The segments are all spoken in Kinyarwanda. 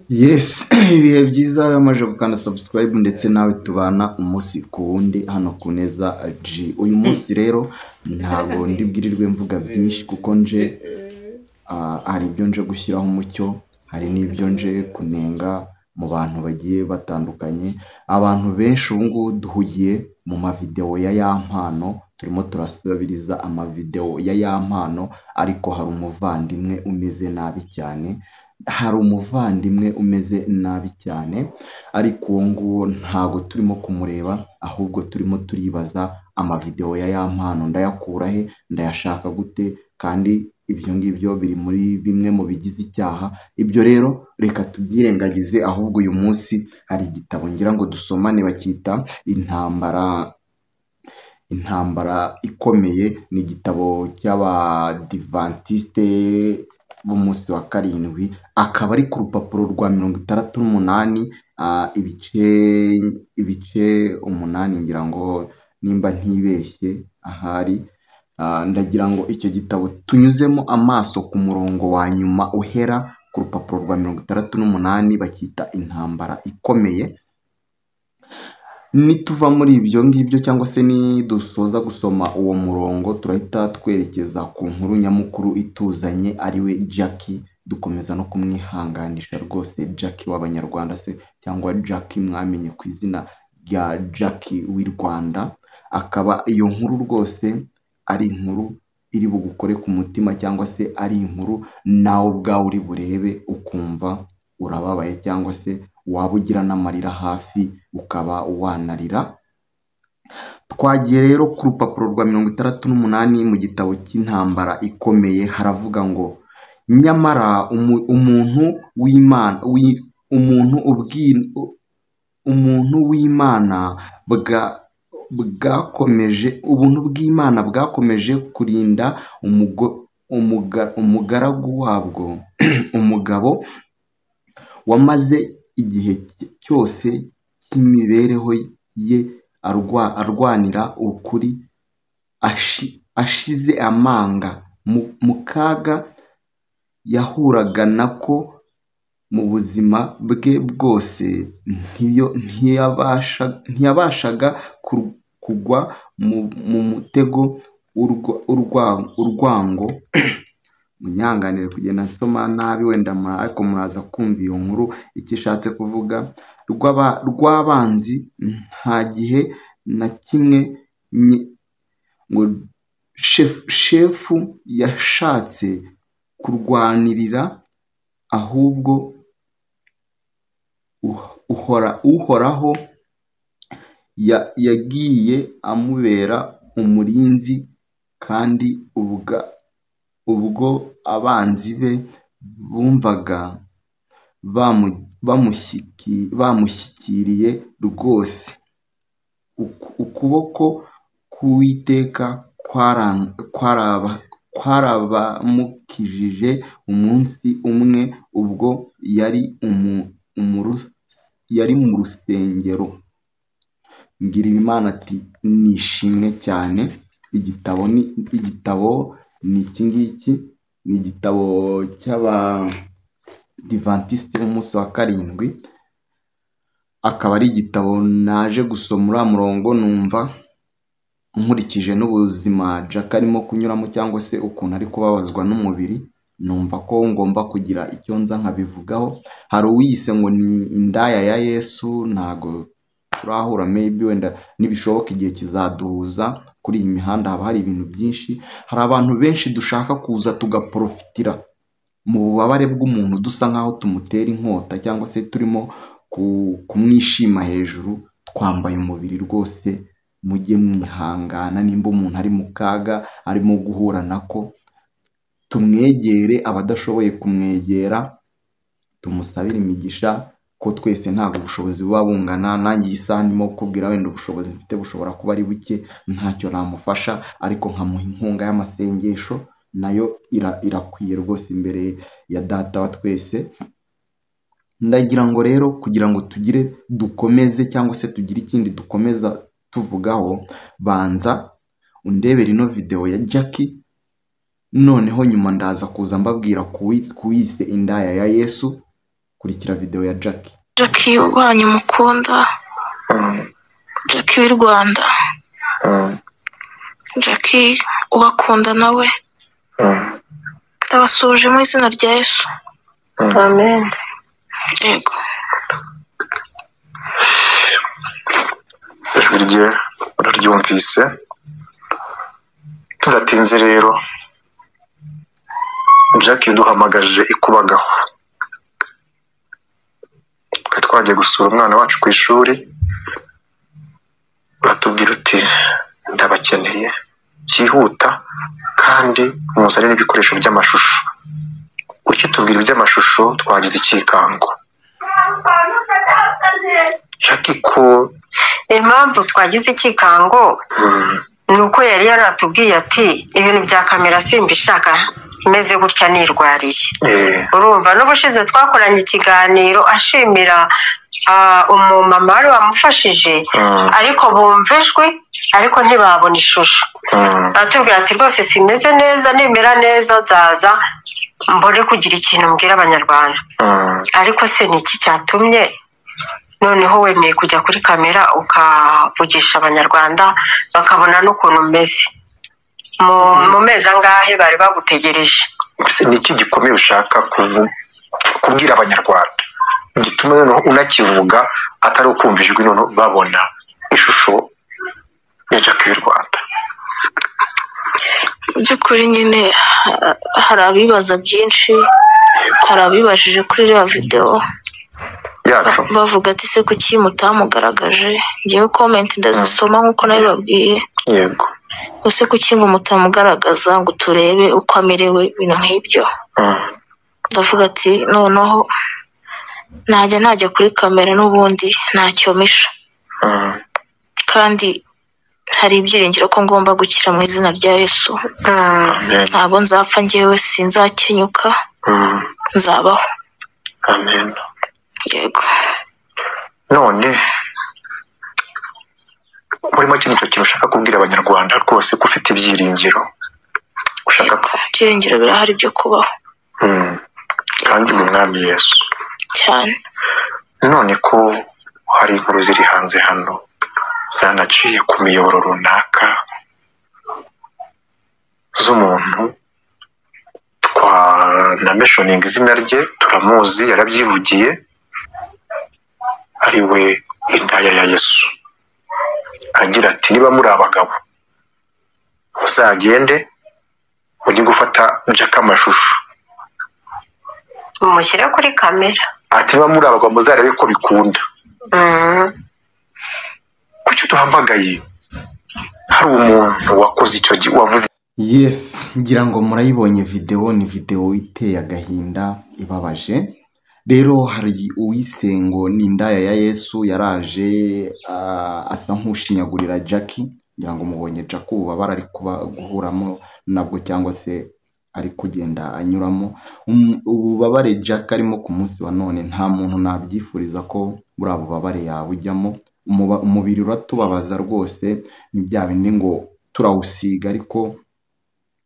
Yes, ibihe byiza yamaje gukanda subscribe ndetse nawe tubana umunsi ku wundi hano ku Neza G. Uyu munsi rero ntabwo ndibwirirwe mvuga byinshi kuko nje hari ibyo nje gushyiraho umucyo, hari n'ibyo nje kunenga mu bantu bagiye batandukanye. Abantu benshi ubu ngubu duhugiye mu mavideo ya yampano, turimo turasabiriza amavideo ya yampano, ariko hari umuvandimwe umeze nabi cyane. Ariko uwo nguwo ntago turimo kumureba, ahubwo turimo turibaza amavideo ya yampano ndayakura he, ndayashaka gute, kandi ibyo ngibyo biri muri bimwe mu bigize icyaha. Ibyo rero reka tubyirengagize, ahubwo uyu munsi hari igitabo ngira ngo dusomane bacyita intambara ikomeye. Ni igitabo cy'abadivantiste b'umunsi wa karindwi, akaba ari ku rupapuro rwa 68, ibice 8 ngira ngo nimba ntibeshye ahari. Ndagira ngo icyo gitabo tunyuzemo amaso ku murongo wa nyuma uhera ku rupapuro rwa 68 bacyita intambara ikomeye. Nituva muri ibyo ngibyo cyangwa se nidusoza gusoma uwo murongo, turahita twerekeza ku nkuru nyamukuru ituzanye, ariwe Jackie. Dukomeza no kumwihanganisha rwose, Jackie w'Abanyarwanda se, cyangwa Jackie mwamenye ku izina rya Jackie w'i Rwanda. Akaba iyo nkuru rwose ari inkuru iri bugukore ku mutima, cyangwa se ari inkuru nawe ubwawe uri burebe ukumva urababaye, cyangwa se waba ugira n'amarira hafi ukaba wanarira. Twagiye rero ku rupapuro rwa 68 mu gitabo cy'intambara ikomeye. Haravuga ngo nyamara umuntu w'Imana ubuntu bw'Imana bwakomeje kurinda umugaragu wabwo umugabo wamaze igihe cyose cy'imibereho ye arwanira ukuri, ashize amanga mu kaga yahuraga nako mu buzima bwe bwose. Ntiyabashaga kugwa mu mutego urwango. Munyanganire kugenda nsoma nabi wenda ariko muraza kumva iyo nkuru icyo ishatse kuvuga. Rw'abanzi nta gihe na kimwe ngo shefu yashatse kurwanirira, ahubwo uhoraho yagiye amubera umurinzi. Kandi ubwo abanzi be bumvaga bamushyikiriye rwose, ukuboko k'Uwiteka kwarabamukijije umunsi umwe, ubwo yari mu rusengero. Ngirira Imana ati nishimwe cyane. Igitabo ni iki ngiki, ni igitabo cy'abadivantiste b'umunsi wa karindwi. Akaba ari igitabo naje gusoma uriya murongo, numva nkurikije n'ubuzima Jack arimo kunyuramo, cyangwa se ukuntu ari kubabazwa n'umubiri, numva ko ngomba kugira icyo nza nkabivugaho. Hari uwiyise ngo ni indaya ya Yesu, ntago turahura, maybe wenda nibishoboka igihe kizaduhuza. Kuri iyi mihanda haba hari ibintu byinshi, hari abantu benshi dushaka kuza tugaprofitira mu bubabare bw'umuntu, dusa nkaho tumutera inkota, cyangwa se turimo kumwishima hejuru, twambaye umubiri rwose. Mujye mwihangana, nimba umuntu ari mu kaga arimo guhura nako, tumwegere. Abadashoboye kumwegera tumusabire imigisha, ko twese ntabwo ubushobozi buba bungana. Nanjye iyi saha ndimo kukubwira, wenda ubushobozi mfite bushobora kuba ari buke, ntacyo namufasha, ariko nkamuha inkunga y'amasengesho, nayo irakwiye rwose imbere ya Data wa twese. Ndagira ngo rero kugira ngo dukomeze, cyangwa se tugire ikindi dukomeza tuvugaho, banza undebera ino video ya Jackie, noneho nyuma ndaza kuza mbabwira kuwise indaya ya Yesu, kurikira video ya Jackie. Jackie wanyu mukunda, Jackie w'i Rwanda, Jackie ubakunda nawe, ndabasuje mu izina rya Yesu. Amen. Yego. Ijwi rye uraryumvise. Tudatinze rero, Jackie duhamagaje ikubagaho. Twagiye gusura umwana wacu ku ishuri, uratubwira uti ndabakeneye byihuta kandi muzane n'ibikoresho by'amashusho. Ukitubwira iby'amashusho twagize ikikango. Jackie ko impamvu twagize ikikango nuko yari yaratubwiye ati ibintu bya kamera simbishaka, meze gutya nirwariye. Urumva n'ubushize twakoranye ikiganiro ashimira umumama wari wamufashije, ariko bumvijwe ariko ntibabona ishusho. Atubwira ati rwose simeze neza, nimera neza nzaza mbone kugira ikintu mbwira abanyarwanda. Ariko se ni iki cyatumye noneho wemeye kujya kuri kamera ukavugisha abanyarwanda bakabona n'ukuntu umeze? Mu mezi angahe bari bagutegereje? ni iki gikomeye ushaka kubwira abanyarwanda gituma noneho unakivuga atari ukumva ijwi noneho babona ishusho ya Jackie w'i Rwanda? By'ukuri nyine hari abibaza byinshi, hari abibajije kuri iriya video yacu bavuga ati se kuki mutamugaragaje. Ngewe comment ndazisoma nk'uko nabibabwiye. Yego. Ese kuki ngo mutamugaragaza ngo turebe uko amerewe, ibintu nk'ibyo. Ndavuga ati noneho najya kuri kamera n'ubundi ntacyo misha, kandi hari ibyiringiro ko ngomba gukira mu izina rya Yesu. Ntabwo nzapfa, ngewe sinzakenyuka, nzabaho. Amen. Yego. None muri make nicyo kintu ushaka kubwira abanyarwanda rwose, ko ufite ibyiringiro ushaka ko ibyiringiro birahari byo kubaho, kandi mu mwami Yesu cyane. None ko hari inkuru ziri hanze hano zanaciye ku miyoboro runaka z'umuntu twanameshoninga izina rye, turamuzi, yarabyivugiye, ari we indaya ya Yesu, agira ati niba muri abagabo uzagende ujye gufata Jackie amashusho umushyire kuri kamera. ati niba muri abagabo muzarebe ko bikunda. Kuki duhamagaye? Hari umuntu wakoze icyo wavuze. Yes, ngira ngo murayibonye video, ni video iteye agahinda ibabaje. Rero hari uwisengo ni indaya ya Yesu yaraje asa nk'ushinyagurira Jackie. Ngira ngo mubonye Jackie ubabara ari guhuramo nabwo cyangwa se ari kugenda anyuramo. Ububabare Jackie arimo ku munsi wa none nta muntu nabyifuriza ko muri abo babare yawe ujyamo. Umubiri uratubabaza rwose, ni bya bindi ngo turawusiga, ariko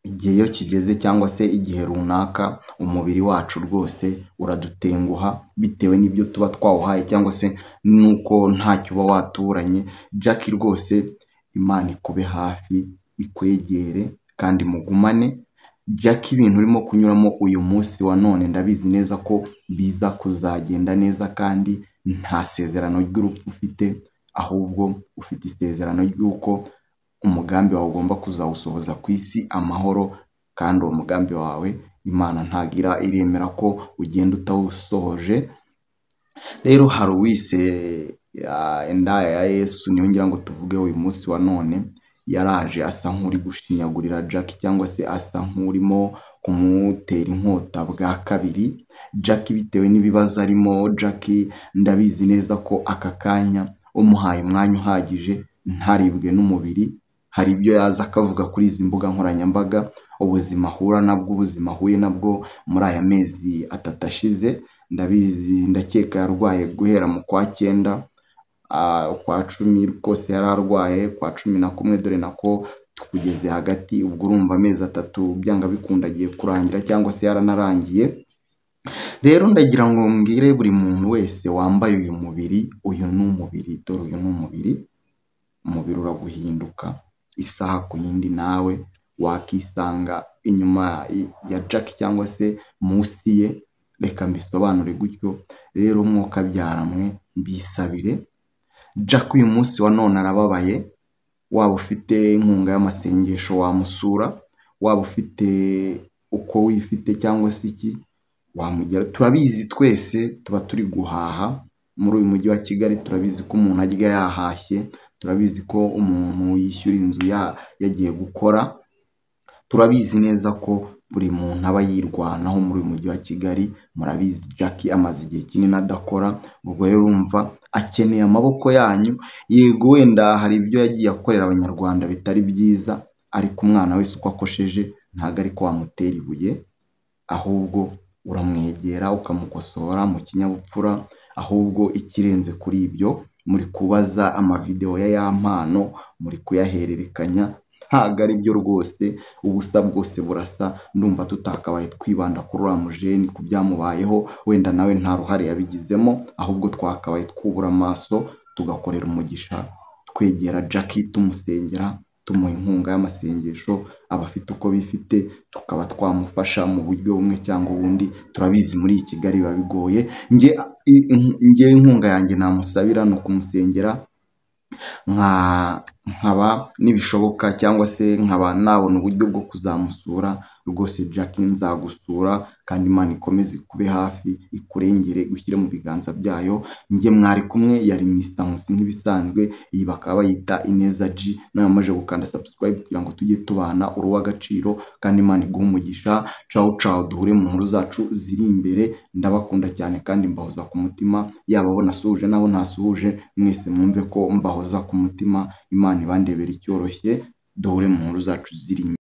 igihe iyo kigeze cyangwa se igihe runaka umubiri wacu rwose uradutenguha bitewe n'ibyo tuba twawuhaye cyangwa se nuko ntacyo uba waturanye. Jackie rwose Imana ikube hafi, ikwegere kandi mugumane. Jackie ibintu urimo kunyuramo uyu munsi wa none ndabizi neza ko biza kuzagenda neza, kandi nta sezerano ry'urupfu ufite, ahubwo ufite isezerano ry'uko umugambi wawe ugomba kuzawusohoza ku isi amahoro, kandi uwo mugambi wawe Imana ntagira iremera ko ugenda utawusohoje. Rero hari uwise indaya ya Yesu, niyo ngira ngo tuvuge uyu munsi wa none, yaraje asa nk'uri gushinyagurira Jackie cyangwa se asa nk'urimo kumutera inkota bwa kabiri. Jackie bitewe n'ibibazo arimo, Jackie ndabizi neza ko aka kanya umuhaye umwanya uhagije ntaribwe n'umubiri, hari ibyo yaza akavuga kuri izi mbuga nkoranyambaga, ubuzima ahura nabwo, ubuzima ahuye nabwo muri aya mezi 3 ashize. Ndabizi, ndakeka yarwaye guhera mu kwa 9, kwa 10 kose yararwaye, kwa 11 dore nako tukugeze hagati. Ubwo urumva amezi 3 byanga bikundagiye kurangira cyangwa se yaranarangiye. rero ndagira ngo mbwire buri muntu wese wambaye uyu mubiri, uyu ni umubiri, dore uyu ni umubiri uraguhinduka isaha ku yindi, nawe wakisanga inyuma ya Jack cyangwa se munsi ye, reka mbisobanure gutyo. Rero mwuka byaramwe mbisabire Jack uyu munsi wa none arababaye, waba ufite inkunga y'amasengesho wamusura, waba ufite uko wifite cyangwa se iki wamugera. Turabizi twese tuba turi guhaha muri uyu mujyi wa Kigali, turabizi ko umuntu arya yahashye, turabizi ko umuntu yishyura inzu yagiye gukora, turabizi neza ko buri muntu aba yirwanaho muri uyu mujyi wa Kigali. Murabizi Jack amaze igihe kinini adakora, ubwo rero urumva akeneye amaboko yanyu. Yego wenda hari ibyo yagiye akorera abanyarwanda bitari byiza, ariko umwana wese uko akosheje ntabwo ari ko wamutera ibuye, ahubwo uramwegera ukamukosora mu kinyabupfura. Ahubwo ikirenze kuri ibyo, muri kubaza amavideo ya mpano, muri kuyahererekanya, ntabwo ari byo rwose. Ubusa bwose burasa. Ndumva tutakabaye twibanda kuri uriya mujeni ku byamubayeho, wenda nawe nta ruhare yabigizemo, ahubwo twakabaye twubura amaso tugakorera umugisha, twegera Jack tumusengera, tumuha inkunga y'amasengesho. Abafite uko bifite tukaba twamufasha mu buryo bumwe cyangwa ubundi. Turabizi muri Kigali biba bigoye. Nge inkunga yanjye namusabira no kumusengera, nkaba nibishoboka cyangwa se nkaba nabona uburyo bwo kuzamusura. Rwose Jack nzagusura, kandi Imana ikomeze kube hafi, ikurengere, gushyire mu biganza byayo. Nge mwari kumwe yari Mr Nkusi nk'ibisanzwe, iyi bakaba bayita Ineza G. Nawe amaje gukanda subscribe kugira ngo tujye tubana uruw'agaciro, kandi Imana iguhe umugisha. Ciao ciao, duhure mu nkuru zacu ziri imbere. Ndabakunda cyane kandi mbahoza ku mutima, yaba abo nasuhuje n'abo ntasuhuje, mwese mwumve ko mbahoza ku mutima. Imana ibandebera icyoroshye, duhure mu nkuru zacu ziri imbere.